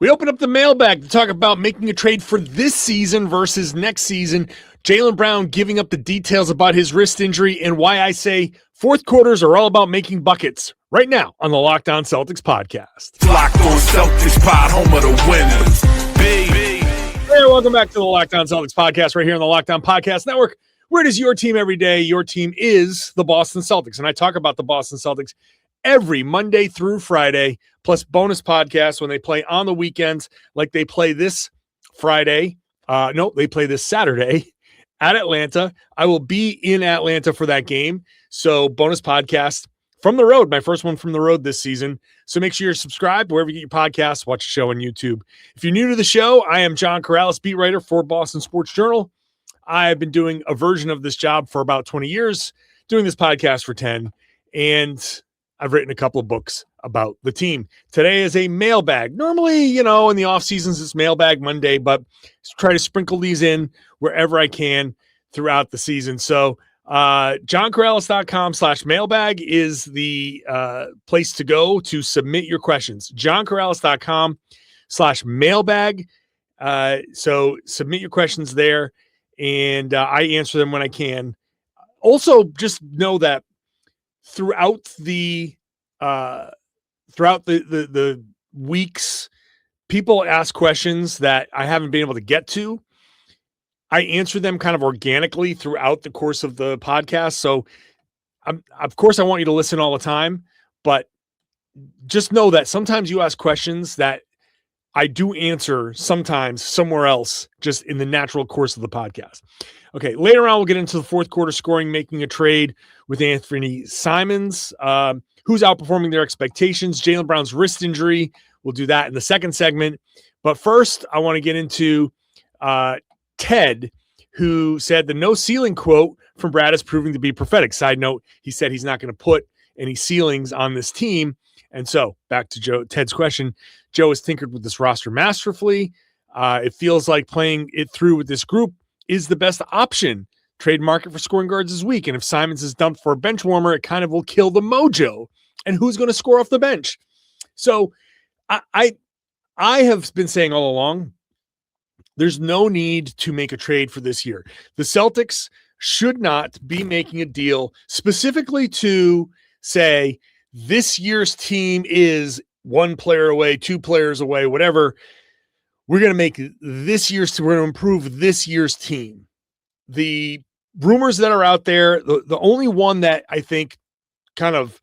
We open up the mailbag to talk about making a trade for this season versus next season. Jaylen Brown giving up the details about his wrist injury and why I say fourth quarters are all about making buckets right now on the Locked On Celtics podcast. Locked On Celtics pod, home of the winners. Baby. Hey, welcome back to the Locked On Celtics podcast right here on the Locked On Podcast Network, where it is your team every day. Your team is the Boston Celtics, and I talk about the Boston Celtics every Monday through Friday, plus bonus podcasts when they play on the weekends, like they play this Friday. They play this Saturday at Atlanta. I will be in Atlanta for that game. So bonus podcast from the road, my first one from the road this season. So make sure you're subscribed wherever you get your podcasts, watch the show on YouTube. If you're new to the show, I am John Karalis, beat writer for Boston Sports Journal. I've been doing a version of this job for about 20 years, doing this podcast for 10, and I've written a couple of books about the team. Today is a mailbag. Normally, in the off seasons, it's Mailbag Monday, but try to sprinkle these in wherever I can throughout the season. So johnkaralis.com/mailbag is the place to go to submit your questions. johnkaralis.com/mailbag. So submit your questions there, and I answer them when I can. Also, just know that throughout the weeks, people ask questions that I haven't been able to get to. I answer them kind of organically throughout the course of the podcast. So of course I want you to listen all the time, but just know that sometimes you ask questions that I do answer sometimes somewhere else, just in the natural course of the podcast. Okay, later on, we'll get into the fourth quarter scoring, making a trade with Anfernee Simons, who's outperforming their expectations. Jaylen Brown's wrist injury. We'll do that in the second segment. But first, I want to get into Ted, who said the no ceiling quote from Brad is proving to be prophetic. Side note, he said he's not going to put any ceilings on this team. And so back to Ted's question. Joe has tinkered with this roster masterfully. It feels like playing it through with this group is the best option. Trade market for scoring guards is weak. And if Simons is dumped for a bench warmer, it kind of will kill the mojo. And who's going to score off the bench? So I have been saying all along, there's no need to make a trade for this year. The Celtics should not be making a deal specifically to say this year's team is one player away, two players away, whatever. We're going to make this year's team, we're going to improve this year's team. The rumors that are out there, the only one that I think kind of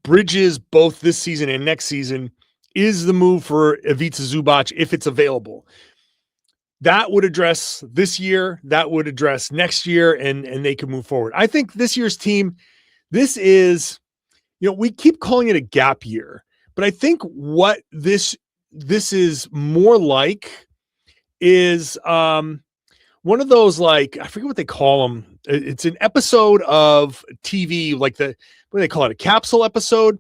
bridges both this season and next season is the move for Ivica Zubac if it's available. That would address this year, that would address next year, and they can move forward. I think this year's team, this is, we keep calling it a gap year, but I think what this is more like is one of those, like, I forget what they call them. It's an episode of TV, like what do they call it? A capsule episode.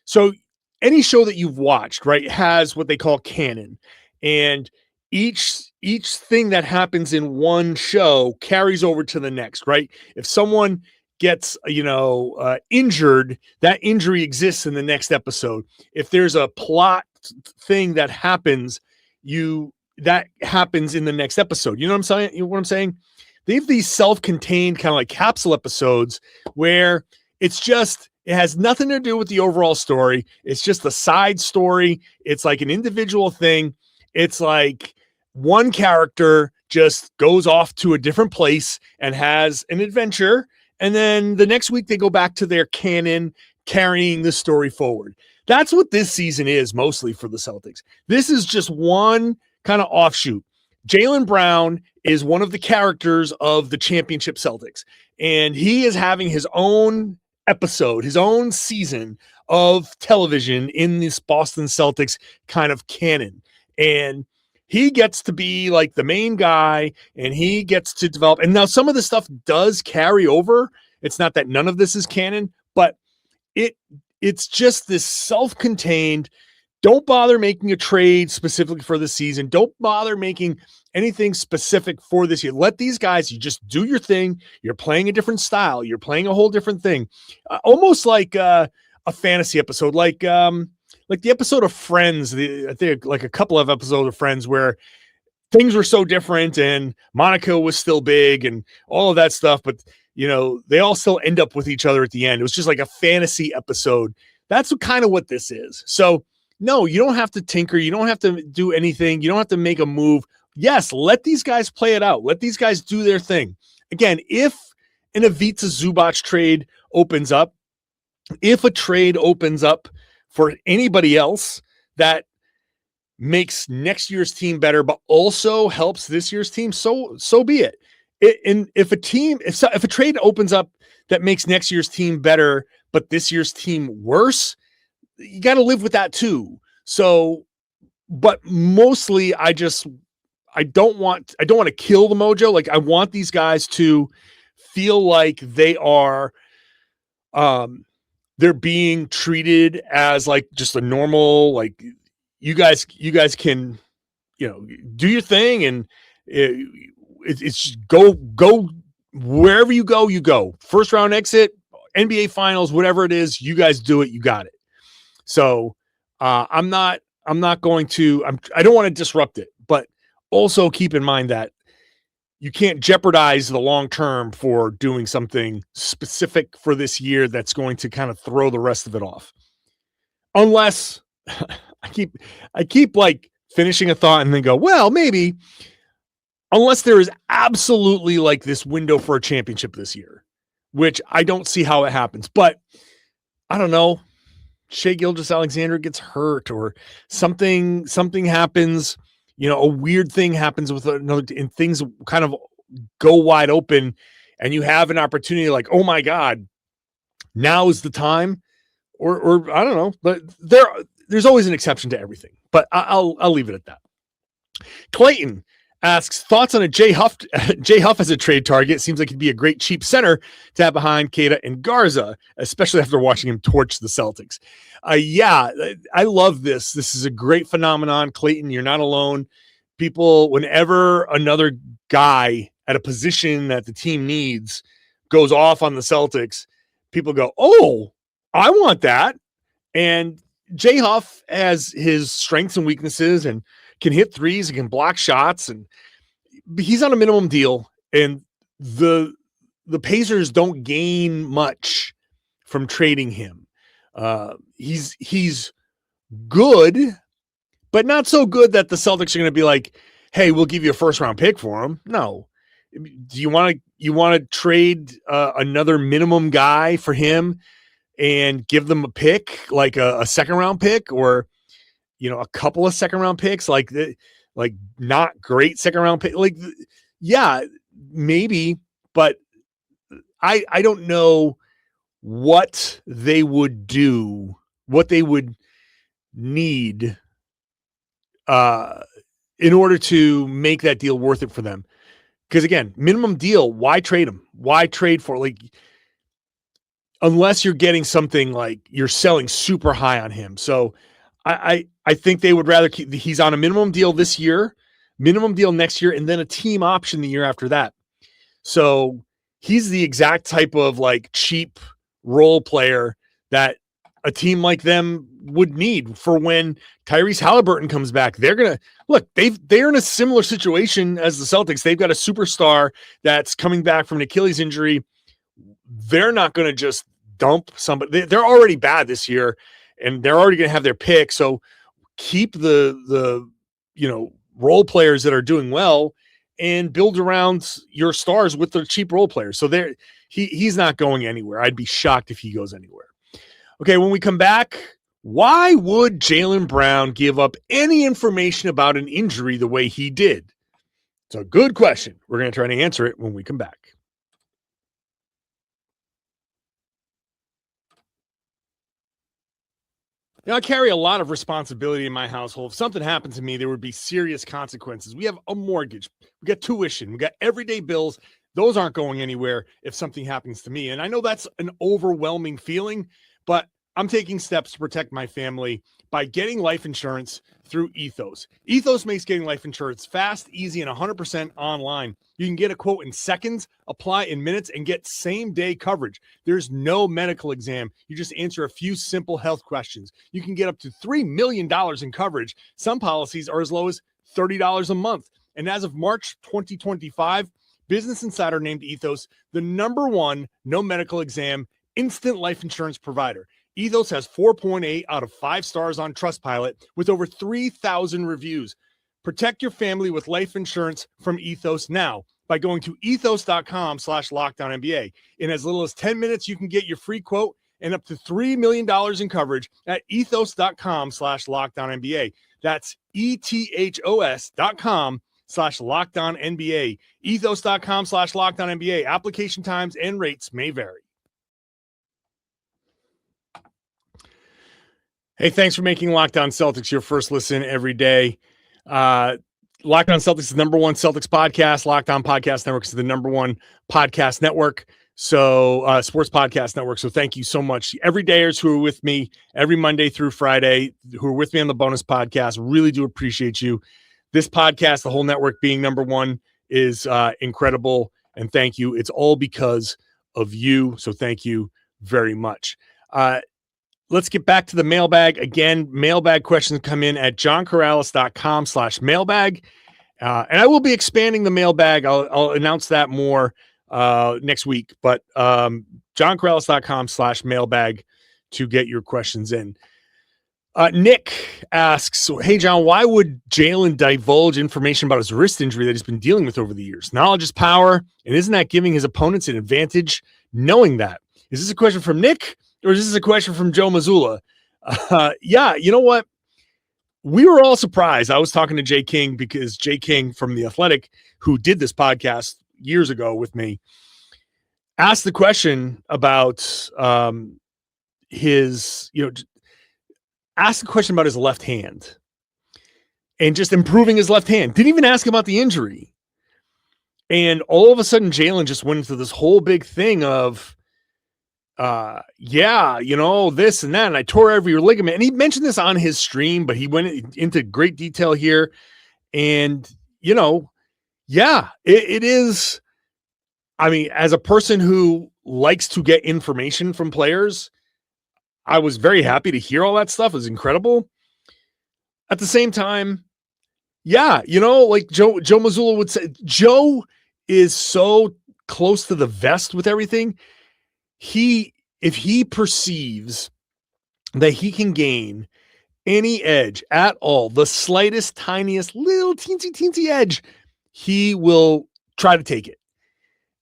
So any show that you've watched, right, has what they call canon, and each thing that happens in one show carries over to the next, right? If someone gets, injured, that injury exists in the next episode. If there's a plot thing that happens, that happens in the next episode. You know what I'm saying? They have these self-contained kind of like capsule episodes where it has nothing to do with the overall story. It's just a side story. It's like an individual thing. It's like one character just goes off to a different place and has an adventure. And then the next week they go back to their canon, carrying the story forward. That's what this season is mostly for the Celtics. This is just one kind of offshoot. Jaylen Brown is one of the characters of the championship Celtics, and he is having his own episode, his own season of television in this Boston Celtics kind of canon. And he gets to be like the main guy, and he gets to develop. And now some of the stuff does carry over. It's not that none of this is canon, but it's just this self-contained, don't bother making a trade specifically for the season. Don't bother making anything specific for this year. Let these guys, you just do your thing. You're playing a different style. You're playing a whole different thing. Almost like a fantasy episode, like like the episode of Friends, I think like a couple of episodes of Friends where things were so different and Monica was still big and all of that stuff, but they all still end up with each other at the end. It was just like a fantasy episode. That's kind of what this is. So no, you don't have to tinker. You don't have to do anything. You don't have to make a move. Yes, let these guys play it out. Let these guys do their thing. Again, if an Ivica Zubac trade opens up, if a trade opens up for anybody else that makes next year's team better, but also helps this year's team, so be it. And if a trade opens up that makes next year's team better, but this year's team worse, you got to live with that too. So, but mostly I don't want to kill the mojo. Like I want these guys to feel like they are, they're being treated as like just a normal, like you guys can, do your thing. And it's go wherever you go, first round exit, NBA finals, whatever it is, you guys do it. You got it. So I don't want to disrupt it, but also keep in mind that you can't jeopardize the long term for doing something specific for this year that's going to kind of throw the rest of it off. Unless I keep like finishing a thought and then go, well, maybe, unless there is absolutely like this window for a championship this year, which I don't see how it happens. But I don't know. Shai Gilgeous-Alexander gets hurt or something happens, a weird thing happens with another, and things kind of go wide open and you have an opportunity like, oh my God, now is the time. Or I don't know, but there's always an exception to everything, but I'll leave it at that. Clayton asks thoughts on a Jay Huff as a trade target. Seems like he'd be a great cheap center to have behind Queta and Garza, especially after watching him torch the Celtics. Yeah, I love this. This is a great phenomenon. Clayton, you're not alone. People, whenever another guy at a position that the team needs goes off on the Celtics, people go, oh, I want that. And Jay Huff has his strengths and weaknesses and can hit threes and can block shots, and he's on a minimum deal, and the Pacers don't gain much from trading him. He's good, but not so good that the Celtics are going to be like, hey, we'll give you a first round pick for him. No. Do you want to trade another minimum guy for him and give them a pick, like a second round pick, or a couple of second round picks, like not great second round pick? Like, yeah, maybe, but I don't know what they would do, what they would need in order to make that deal worth it for them. Because again, minimum deal, why trade him? Why trade for, like, unless you're getting something like you're selling super high on him. So I think they would rather keep, he's on a minimum deal this year, minimum deal next year, and then a team option the year after that. So he's the exact type of like cheap role player that a team like them would need for when Tyrese Halliburton comes back. They're going to look, they're in a similar situation as the Celtics. They've got a superstar that's coming back from an Achilles injury. They're not going to just dump somebody. They're already bad this year, and they're already going to have their pick. So keep the role players that are doing well and build around your stars with the cheap role players. So he's not going anywhere. I'd be shocked if he goes anywhere. Okay, when we come back, why would Jaylen Brown give up any information about an injury the way he did? It's a good question. We're going to try to answer it when we come back. I carry a lot of responsibility in my household. If something happened to me, there would be serious consequences. We have a mortgage. We got tuition. We got everyday bills. Those aren't going anywhere if something happens to me. And I know that's an overwhelming feeling, but I'm taking steps to protect my family by getting life insurance through Ethos. Ethos makes getting life insurance fast, easy, and 100% online. You can get a quote in seconds, apply in minutes, and get same-day coverage. There's no medical exam. You just answer a few simple health questions. You can get up to $3 million in coverage. Some policies are as low as $30 a month. And as of March 2025, Business Insider named Ethos the #1 no medical exam instant life insurance provider. Ethos has 4.8 out of 5 stars on Trustpilot with over 3,000 reviews. Protect your family with life insurance from Ethos now by going to ethos.com/LockedOnNBA. In as little as 10 minutes, you can get your free quote and up to $3 million in coverage at ethos.com/LockedOnNBA. That's ethos.com/LockedOnNBA. Ethos.com/LockedOnNBA. Application times and rates may vary. Hey, thanks for making Locked On Celtics your first listen every day. Locked On Celtics is the #1 Celtics podcast. Locked On Podcast Network is the #1 podcast network. So, sports podcast network. So thank you so much. Everydayers who are with me every Monday through Friday, who are with me on the bonus podcast, really do appreciate you. This podcast, the whole network being #1 is incredible. And thank you. It's all because of you. So thank you very much. Let's get back to the mailbag. Again, mailbag questions come in at johnkaralis.com/mailbag. And I will be expanding the mailbag. I'll announce that more next week. But johnkaralis.com/mailbag to get your questions in. Nick asks, hey, John, why would Jaylen divulge information about his wrist injury that he's been dealing with over the years? Knowledge is power. And isn't that giving his opponents an advantage knowing that? Is this a question from Nick? Or is this a question from Joe Mazzulla? Yeah, you know what? We were all surprised. I was talking to Jay King because Jay King from The Athletic, who did this podcast years ago with me, asked the question about asked the question about his left hand and just improving his left hand. Didn't even ask about the injury. And all of a sudden, Jaylen just went into this whole big thing of, this and that, and I tore every ligament. And he mentioned this on his stream, but he went into great detail here. And, it is. I mean, as a person who likes to get information from players, I was very happy to hear all that stuff. It was incredible. At the same time, like Joe Mazzulla would say, Joe is so close to the vest with everything. If he perceives that he can gain any edge at all, the slightest, tiniest, little teensy edge, he will try to take it.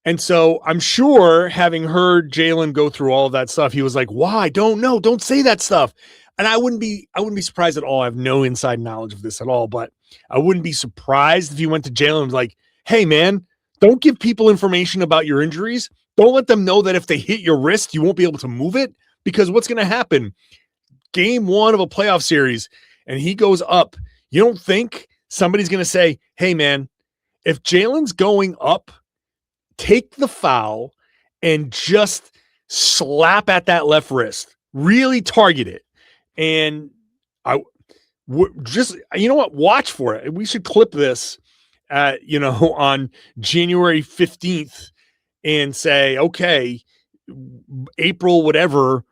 And so I'm sure, having heard Jaylen go through all of that stuff, he was like, why? Don't say that stuff. And I wouldn't be surprised at all. I have no inside knowledge of this at all, but I wouldn't be surprised if he went to Jaylen and was like, hey man, don't give people information about your injuries. Don't let them know that if they hit your wrist, you won't be able to move it, because what's going to happen? Game 1 of a playoff series, and he goes up. You don't think somebody's going to say, hey, man, if Jaylen's going up, take the foul and just slap at that left wrist. Really target it. And watch for it. We should clip this, on January 15th. And say, okay, April, whatever,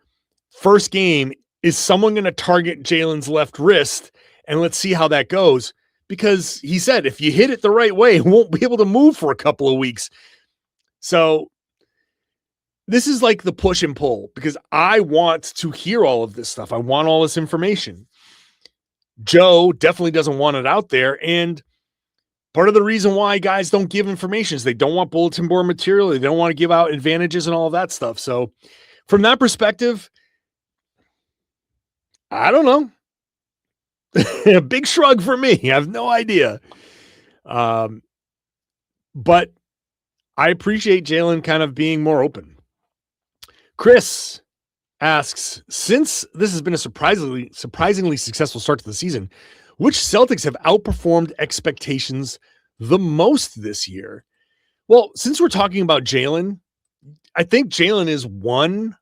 first game, is someone going to target Jaylen's left wrist? And let's see how that goes. Because he said, if you hit it the right way, it won't be able to move for a couple of weeks. So this is like the push and pull, because I want to hear all of this stuff. I want all this information. Joe definitely doesn't want it out there. And part of the reason why guys don't give information is they don't want bulletin board material. They don't want to give out advantages and all of that stuff. So from that perspective, I don't know. A big shrug for me. I have no idea. But I appreciate Jaylen kind of being more open. Chris asks, since this has been a surprisingly successful start to the season, which Celtics have outperformed expectations the most this year? Well, since we're talking about Jaylen, I think Jaylen is one.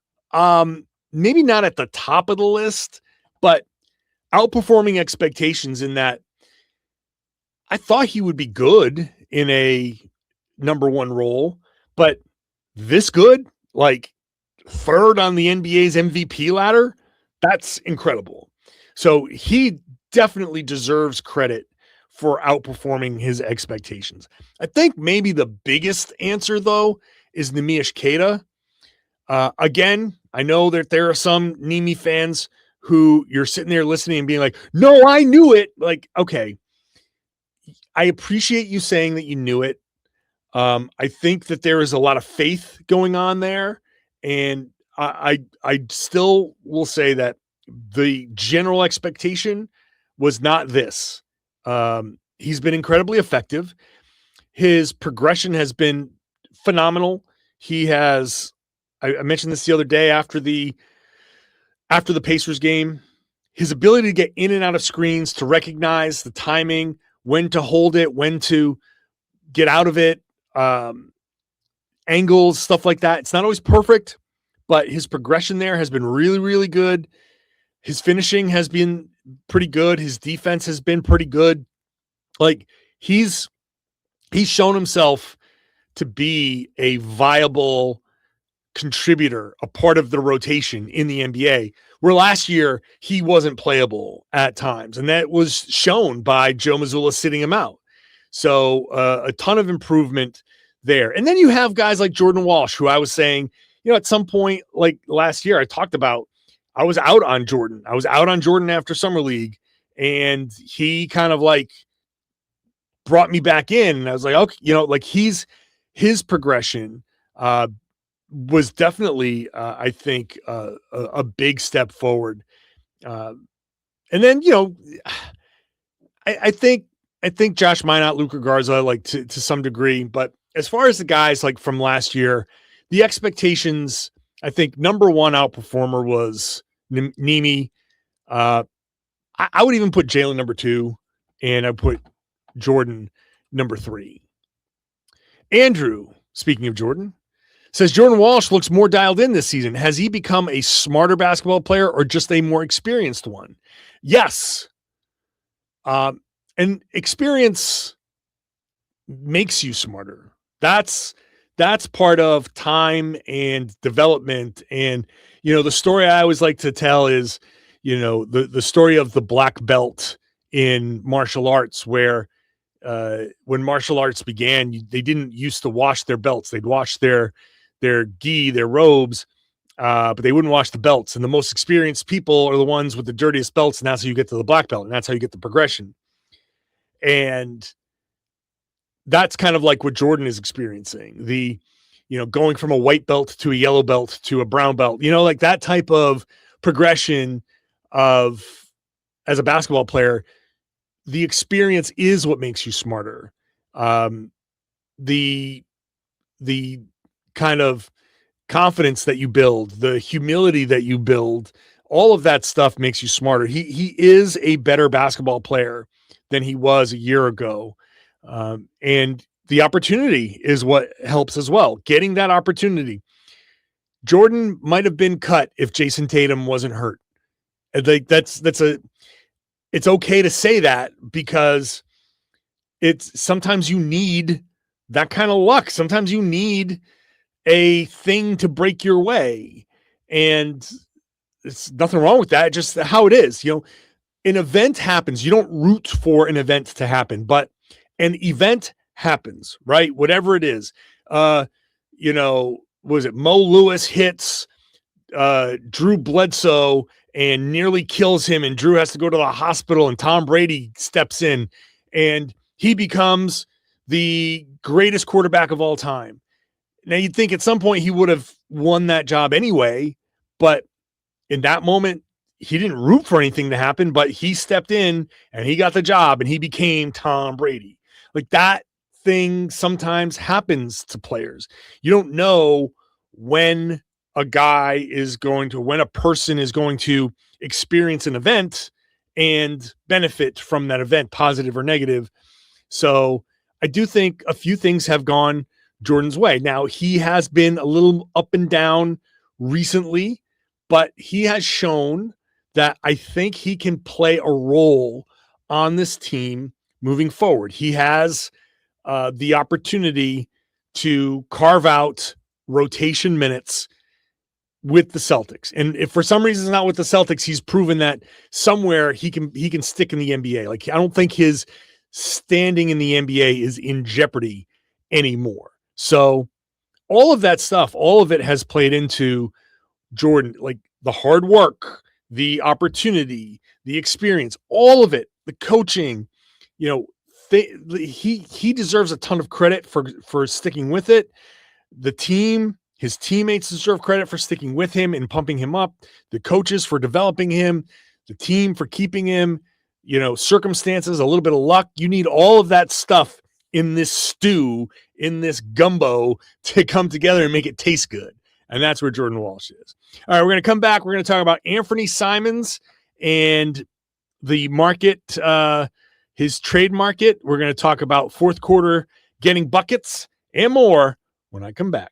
maybe not at the top of the list, but outperforming expectations in that I thought he would be good in a number one role, but this good, like third on the NBA's MVP ladder, that's incredible. So he definitely deserves credit for outperforming his expectations. I think maybe the biggest answer, though, is Neemias Queta. Again, I know that there are some Nemi fans who you're sitting there listening and being like, no, I knew it. Like, okay, I appreciate you saying that you knew it. I think that there is a lot of faith going on there. And I still will say that the general expectation was not this. He's been incredibly effective. His progression has been phenomenal. He has, I mentioned this the other day after the Pacers game, his ability to get in and out of screens, to recognize the timing, when to hold it, when to get out of it, angles, stuff like that. It's not always perfect, but his progression there has been really, really good. His finishing has been pretty good. His defense has been pretty good. Like he's shown himself to be a viable contributor, a part of the rotation in the NBA, where last year he wasn't playable at times. And that was shown by Joe Mazzulla sitting him out. So a ton of improvement there. And then you have guys like Jordan Walsh, who I was saying, at some point, like last year, I talked about, I was out on Jordan. I was out on Jordan after Summer League, and he kind of like brought me back in. And I was like, okay, like his progression was definitely, I think, a big step forward. And then, I think Josh Minot, Luka Garza, like to some degree, but as far as the guys like from last year, the expectations, I think number one outperformer was Nemi. I would even put Jaylen number 2, and I put Jordan number 3. Andrew, speaking of Jordan, says Jordan Walsh looks more dialed in this season. Has he become a smarter basketball player or just a more experienced one? Yes. And experience makes you smarter. That's part of time and development. And, the story I always like to tell is, the story of the black belt in martial arts, where when martial arts began, they didn't used to wash their belts. They'd wash their gi, their robes, but they wouldn't wash the belts. And the most experienced people are the ones with the dirtiest belts. And that's how you get to the black belt. And that's how you get the progression. And that's kind of like what Jordan is experiencing. The, going from a white belt to a yellow belt to a brown belt, like that type of progression of, as a basketball player, the experience is what makes you smarter. The kind of confidence that you build, the humility that you build, all of that stuff makes you smarter. He is a better basketball player than he was a year ago. And the opportunity is what helps as well. Getting that opportunity. Jordan might have been cut if Jayson Tatum wasn't hurt. Like it's okay to say that, because it's sometimes you need that kind of luck. Sometimes you need a thing to break your way, and it's nothing wrong with that. Just how it is. An event happens. You don't root for an event to happen, but an event happens, right? Whatever it is. Was it Mo Lewis hits Drew Bledsoe and nearly kills him, and Drew has to go to the hospital, and Tom Brady steps in and he becomes the greatest quarterback of all time. Now you'd think at some point he would have won that job anyway, but in that moment, he didn't root for anything to happen, but he stepped in and he got the job and he became Tom Brady. Like that thing sometimes happens to players. You don't know when a person is going to experience an event and benefit from that event, positive or negative. So I do think a few things have gone Jordan's way. Now he has been a little up and down recently, but he has shown that I think he can play a role on this team moving forward. He has the opportunity to carve out rotation minutes with the Celtics. And if for some reason it's not with the Celtics, he's proven that somewhere he can stick in the NBA. Like, I don't think his standing in the NBA is in jeopardy anymore. So all of that stuff, all of it has played into Jordan, like the hard work, the opportunity, the experience, all of it, the coaching, you know, he deserves a ton of credit for sticking with it. The team, his teammates deserve credit for sticking with him and pumping him up. The coaches for developing him, the team for keeping him, you know, circumstances, a little bit of luck. You need all of that stuff in this stew, in this gumbo to come together and make it taste good. And that's where Jordan Walsh is. All right, we're going to come back. We're going to talk about Anfernee Simons and the market, his trade market. We're going to talk about fourth quarter getting buckets and more when I come back.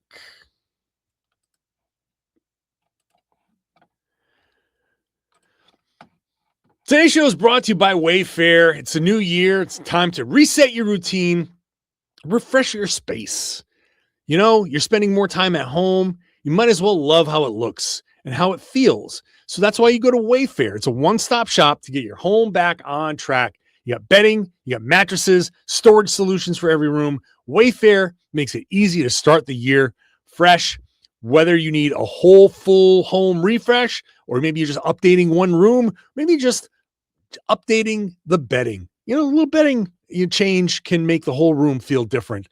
Today's show is brought to you by Wayfair. It's a new year. It's time to reset your routine, refresh your space. You know, you're spending more time at home. You might as well love how it looks and how it feels. So that's why you go to Wayfair. It's a one-stop shop to get your home back on track. You got bedding, you got mattresses, storage solutions for every room. Wayfair makes it easy to start the year fresh, whether you need a whole full home refresh, or maybe you're just updating one room, maybe just updating the bedding. You know, a little bedding you change can make the whole room feel different.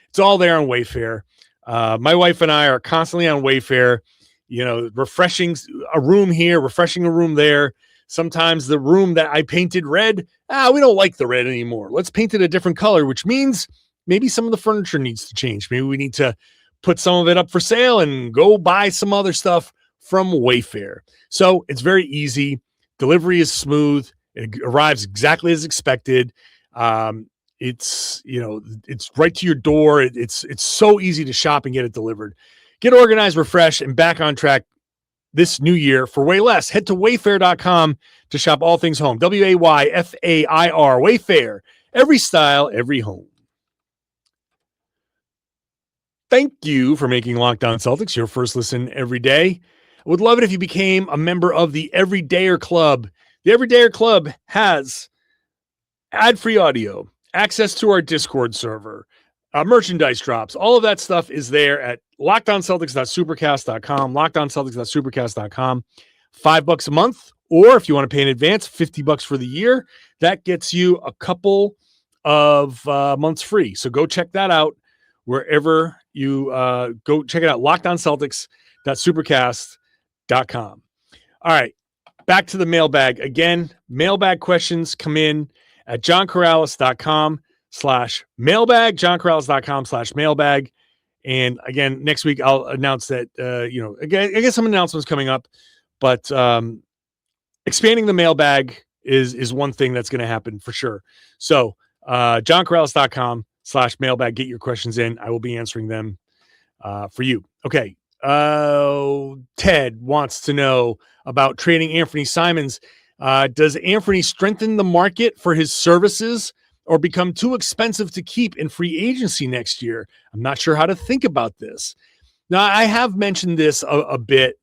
It's all there on Wayfair. My wife and I are constantly on Wayfair, you know, refreshing a room here, refreshing a room there. Sometimes the room that I painted red, we don't like the red anymore. Let's paint it a different color, which means maybe some of the furniture needs to change. Maybe we need to put some of it up for sale and go buy some other stuff from Wayfair. So it's very easy. Delivery is smooth. It arrives exactly as expected. It's, you know, it's right to your door. It's so easy to shop and get it delivered. Get organized, refreshed, and back on track this new year for way less. Head to wayfair.com to shop all things home. Wayfair, Wayfair. Every style, every home. Thank you for making Locked On Celtics your first listen every day. I would love it if you became a member of the Everydayer Club. The Everydayer Club has ad-free audio, access to our Discord server, merchandise drops. All of that stuff is there at lockedonceltics.supercast.com, lockedonceltics.supercast.com. $5 a month, or if you want to pay in advance, $50 for the year. That gets you a couple of months free. So go check that out wherever you go. Check it out, lockedonceltics.supercast.com. All right, back to the mailbag. Again, mailbag questions come in at johnkaralis.com/mailbag, johnkaralis.com/mailbag. And again, next week I'll announce that, again, I guess some announcements coming up, but expanding the mailbag is one thing that's going to happen for sure. So johnkaralis.com/mailbag, get your questions in. I will be answering them for you. Okay. Ted wants to know about trading Anfernee Simons. Does Anfernee strengthen the market for his services or become too expensive to keep in free agency next year? I'm not sure how to think about this. Now, I have mentioned this a bit.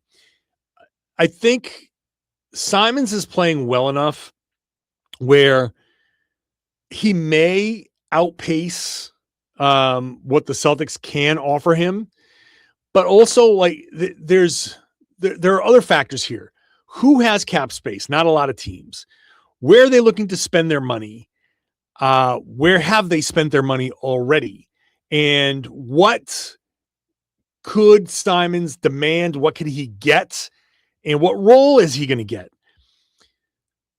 I think Simons is playing well enough where he may outpace what the Celtics can offer him, but also like there are other factors here. Who has cap space? Not a lot of teams. Where are they looking to spend their money? Where have they spent their money already? And what could Simons demand? What could he get? And what role is he going to get?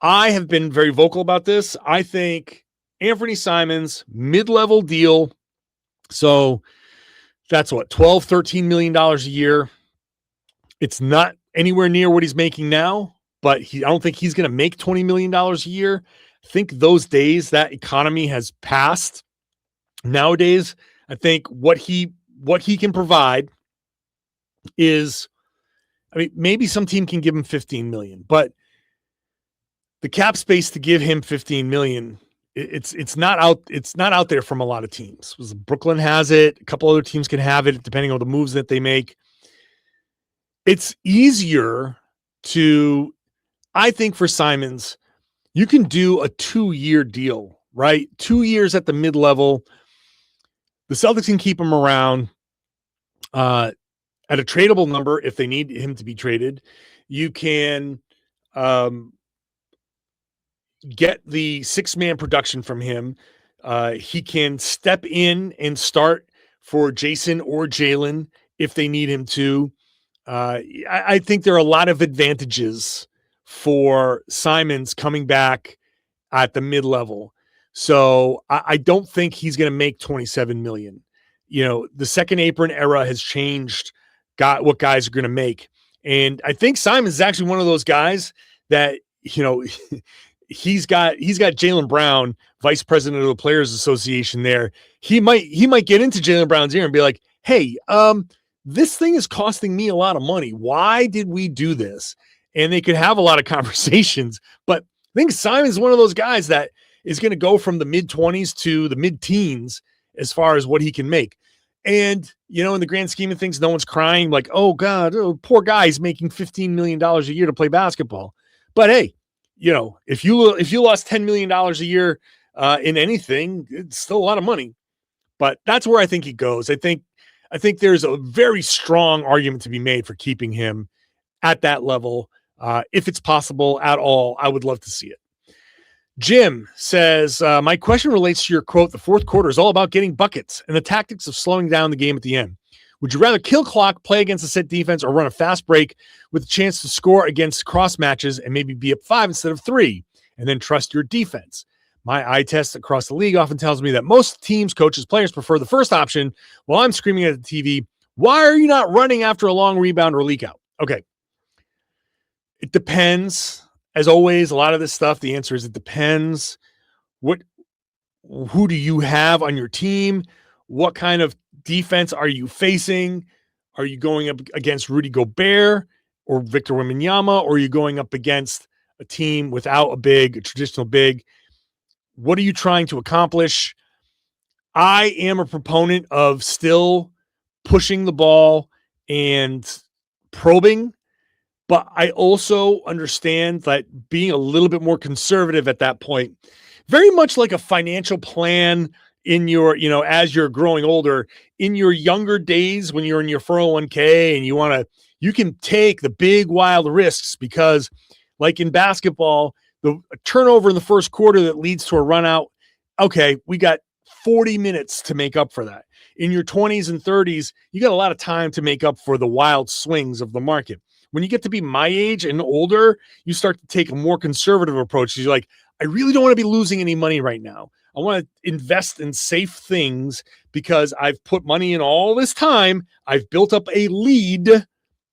I have been very vocal about this. I think Anfernee Simons, mid-level deal. So that's what, $12, $13 million a year. It's not anywhere near what he's making now, but I don't think he's going to make $20 million a year. I think those days, that economy has passed. Nowadays, I think what he can provide is I mean, maybe some team can give him 15 million, but the cap space to give him 15 million, it's not out there from a lot of teams. Brooklyn has it. A couple other teams can have it depending on the moves that they make. It's easier to, I think, for Simons, you can do a 2-year deal, right? 2 years at the mid-level. The Celtics can keep him around at a tradable number if they need him to be traded. You can get the 6-man production from him. He can step in and start for Jayson or Jaylen if they need him to. I think there are a lot of advantages for Simons coming back at the mid-level. So I don't think he's going to make 27 million. You know, the second apron era has changed what guys are going to make. And I think Simons is actually one of those guys that, you know, he's got Jaylen Brown, vice president of the Players Association there. He might get into Jaylen Brown's ear and be like, hey, this thing is costing me a lot of money. Why did we do this? And they could have a lot of conversations. But I think Simons is one of those guys that is going to go from the mid-20s to the mid-teens as far as what he can make. And, you know, in the grand scheme of things, no one's crying like, oh, God, poor guy, he's making $15 million a year to play basketball. But, hey, you know, if you lost $10 million a year in anything, it's still a lot of money. But that's where I think he goes. I think there's a very strong argument to be made for keeping him at that level. If it's possible at all, I would love to see it. Jim says, my question relates to your quote, the fourth quarter is all about getting buckets and the tactics of slowing down the game at the end. Would you rather kill clock, play against a set defense, or run a fast break with a chance to score against cross matches and maybe be up 5 instead of 3, and then trust your defense? My eye test across the league often tells me that most teams, coaches, players prefer the first option while I'm screaming at the TV, why are you not running after a long rebound or leak out? Okay. It depends. As always, a lot of this stuff, the answer is it depends. Who do you have on your team? What kind of defense are you facing? Are you going up against Rudy Gobert or Victor Wembanyama, or are you going up against a team without a traditional big? What are you trying to accomplish? I am a proponent of still pushing the ball and probing, but I also understand that being a little bit more conservative at that point, very much like a financial plan in your, you know, as you're growing older, in your younger days when you're in your 401k and you can take the big wild risks because, like in basketball, the turnover in the first quarter that leads to a run out, okay, we got 40 minutes to make up for that. In your 20s and 30s, you got a lot of time to make up for the wild swings of the market. When you get to be my age and older, you start to take a more conservative approach. You're like, I really don't want to be losing any money right now. I want to invest in safe things because I've put money in all this time. I've built up a lead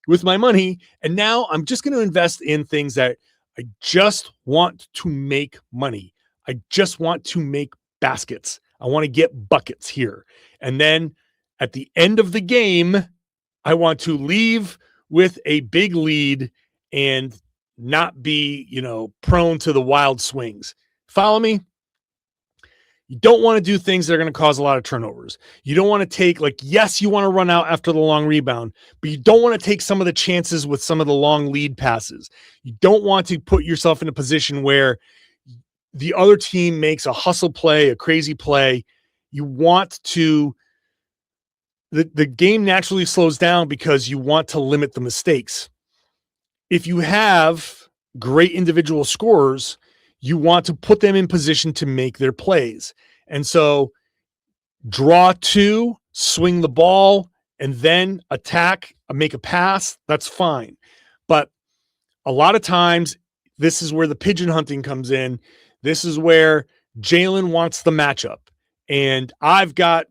with my money, and now I'm just going to invest in things that I just want to make money. I just want to make baskets. I want to get buckets here. And then at the end of the game, I want to leave with a big lead and not be, you know, prone to the wild swings. Follow me? You don't want to do things that are going to cause a lot of turnovers. You don't want to take, like, yes, you want to run out after the long rebound, but you don't want to take some of the chances with some of the long lead passes. You don't want to put yourself in a position where the other team makes a hustle play, a crazy play. You want to, the game naturally slows down because you want to limit the mistakes. If you have great individual scorers, you want to put them in position to make their plays. And so draw 2, swing the ball, and then attack, make a pass, that's fine. But a lot of times, this is where the pigeon hunting comes in. This is where Jaylen wants the matchup. And I've got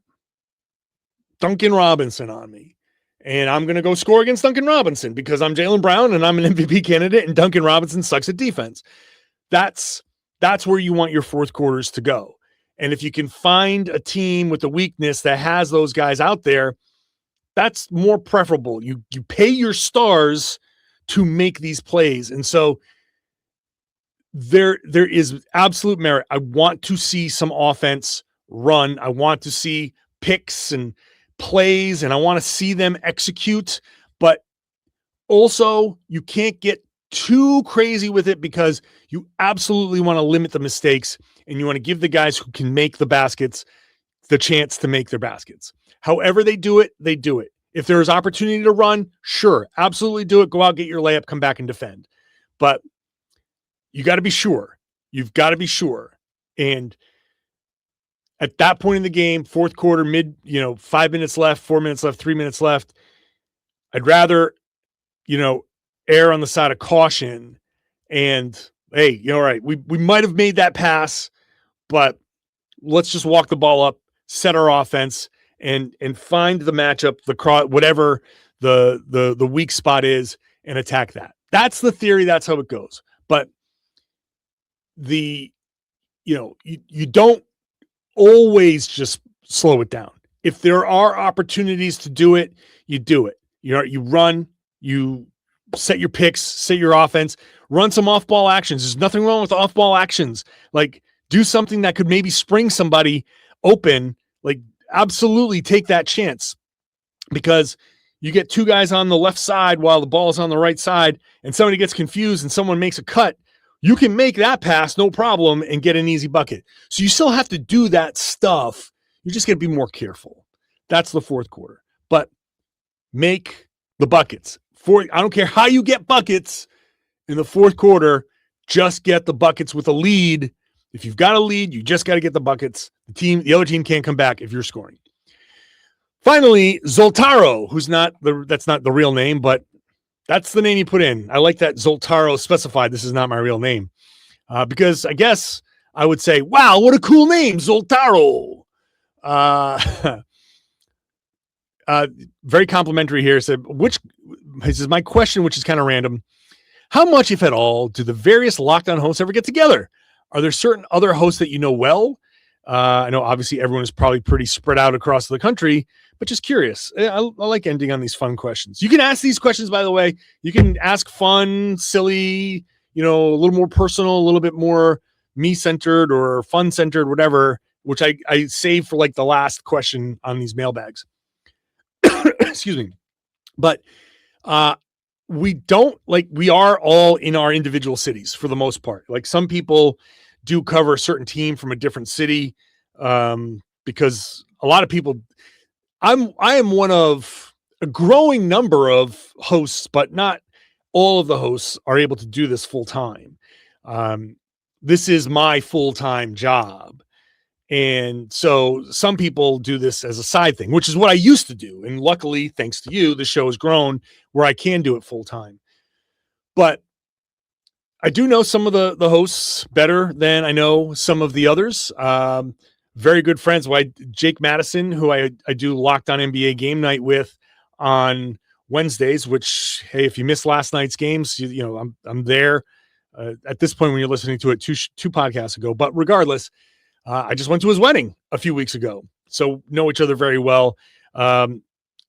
Duncan Robinson on me. And I'm going to go score against Duncan Robinson because I'm Jaylen Brown and I'm an MVP candidate and Duncan Robinson sucks at defense. That's where you want your fourth quarters to go. And if you can find a team with a weakness that has those guys out there, that's more preferable. You pay your stars to make these plays. And so there is absolute merit. I want to see some offense run. I want to see picks and plays, and I want to see them execute. But also, you can't get too crazy with it because you absolutely want to limit the mistakes, and you want to give the guys who can make the baskets the chance to make their baskets. However they do it, they do it. If there is opportunity to run, sure, absolutely do it. Go out, get your layup, come back and defend. But you got to be sure. You've got to be sure. And at that point in the game, fourth quarter, 5 minutes left, 4 minutes left, 3 minutes left, I'd rather, err on the side of caution. And hey, all right, we might have made that pass, but let's just walk the ball up, set our offense, and find the matchup, whatever the weak spot is, and attack that. That's the theory. That's how it goes. But you don't always just slow it down. If there are opportunities to do it, you do it. You run, you set your picks, set your offense, run some off-ball actions. There's nothing wrong with off-ball actions. Like, do something that could maybe spring somebody open. Like, absolutely take that chance, because you get two guys on the left side while the ball is on the right side, and somebody gets confused and someone makes a cut. You can make that pass, no problem, and get an easy bucket. So you still have to do that stuff. You just got to be more careful. That's the fourth quarter. But make the buckets. I don't care how you get buckets in the fourth quarter, just get the buckets with a lead. If you've got a lead, you just got to get the buckets. The other team can't come back if you're scoring. Finally, Zoltaro, that's not the real name, but that's the name you put in. I like that Zoltaro specified this is not my real name, because I guess I would say, wow, what a cool name, Zoltaro. Very complimentary here. Said, this is my question, which is kind of random. How much, if at all, do the various Lockdown hosts ever get together? Are there certain other hosts that you know well? I know obviously everyone is probably pretty spread out across the country, but just curious. I like ending on these fun questions. You can ask these questions, by the way. You can ask fun, silly, a little more personal, a little bit more me-centered or fun-centered, whatever, which I save for like the last question on these mailbags. Excuse me. But we are all in our individual cities for the most part. Like, some people do cover a certain team from a different city, because a lot of people, I am one of a growing number of hosts, but not all of the hosts are able to do this full time. This is my full-time job. And so some people do this as a side thing, which is what I used to do. And luckily, thanks to you, the show has grown where I can do it full time. But I do know some of the hosts better than I know some of the others. Very good friends. Jake Madison, who I do Locked On NBA Game Night with on Wednesdays, which, hey, if you missed last night's games, I'm there at this point when you're listening to it two podcasts ago. But regardless, I just went to his wedding a few weeks ago, so know each other very well.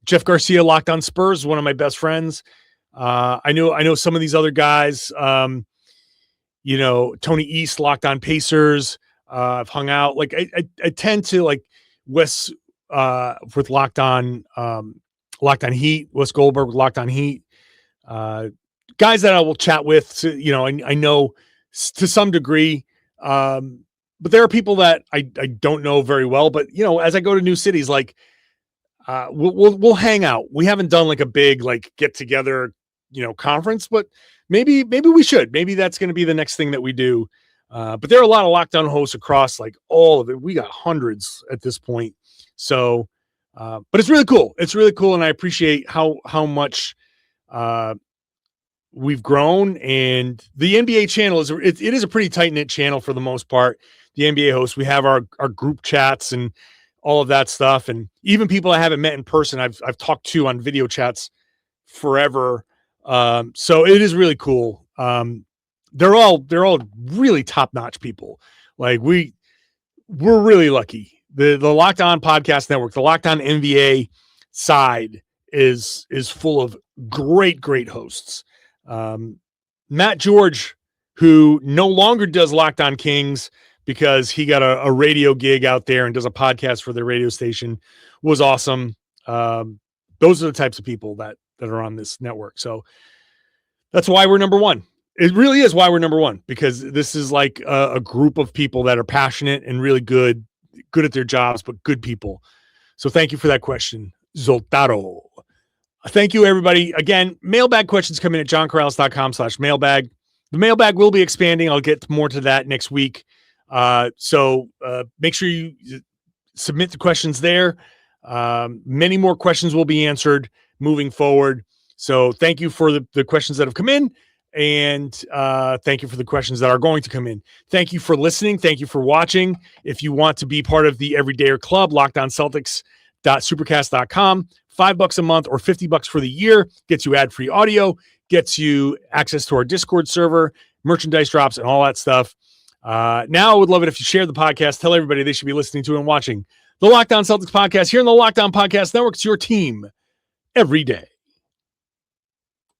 Jeff Garcia, Locked On Spurs, one of my best friends. I know some of these other guys. Tony East, Locked On Pacers. I've hung out. Like, I tend to like Wes with Locked On Heat. Wes Goldberg with Locked On Heat. Guys that I will chat with. So, I know to some degree. But there are people that I don't know very well. But as I go to new cities, like we'll hang out. We haven't done like a big like get together, conference, but maybe we should. Maybe that's going to be the next thing that we do. But there are a lot of Lockdown hosts across like all of it. We got hundreds at this point. So, but it's really cool. It's really cool, and I appreciate how much we've grown. And the NBA channel it is a pretty tight knit channel for the most part. The NBA hosts, we have our group chats and all of that stuff. And even people I haven't met in person, I've talked to on video chats forever. So it is really cool. They're all really top-notch people. Like we're really lucky. The Locked On Podcast Network, the Locked On NBA side is full of great hosts. Matt George, who no longer does Locked On Kings because he got a radio gig out there and does a podcast for their radio station, was awesome. Those are the types of people that are on this network. So that's why we're number one. It really is why we're number one, because this is like a group of people that are passionate and really good at their jobs, but good people. So thank you for that question, Zoltaro. Thank you, everybody. Again, mailbag questions come in at johnkaralis.com/mailbag. The mailbag will be expanding. I'll get more to that next week. So make sure you submit the questions there. Many more questions will be answered moving forward. So thank you for the questions that have come in, and thank you for the questions that are going to come in. Thank you for listening. Thank you for watching. If you want to be part of the Everydayer Club, LockedOnCeltics.supercast.com, $5 a month or $50 for the year gets you ad-free audio, gets you access to our Discord server, merchandise drops, and all that stuff. Now I would love it if you share the podcast. Tell everybody they should be listening to and watching the Locked On Celtics podcast here in the Locked On Podcast Network. It's your team every day.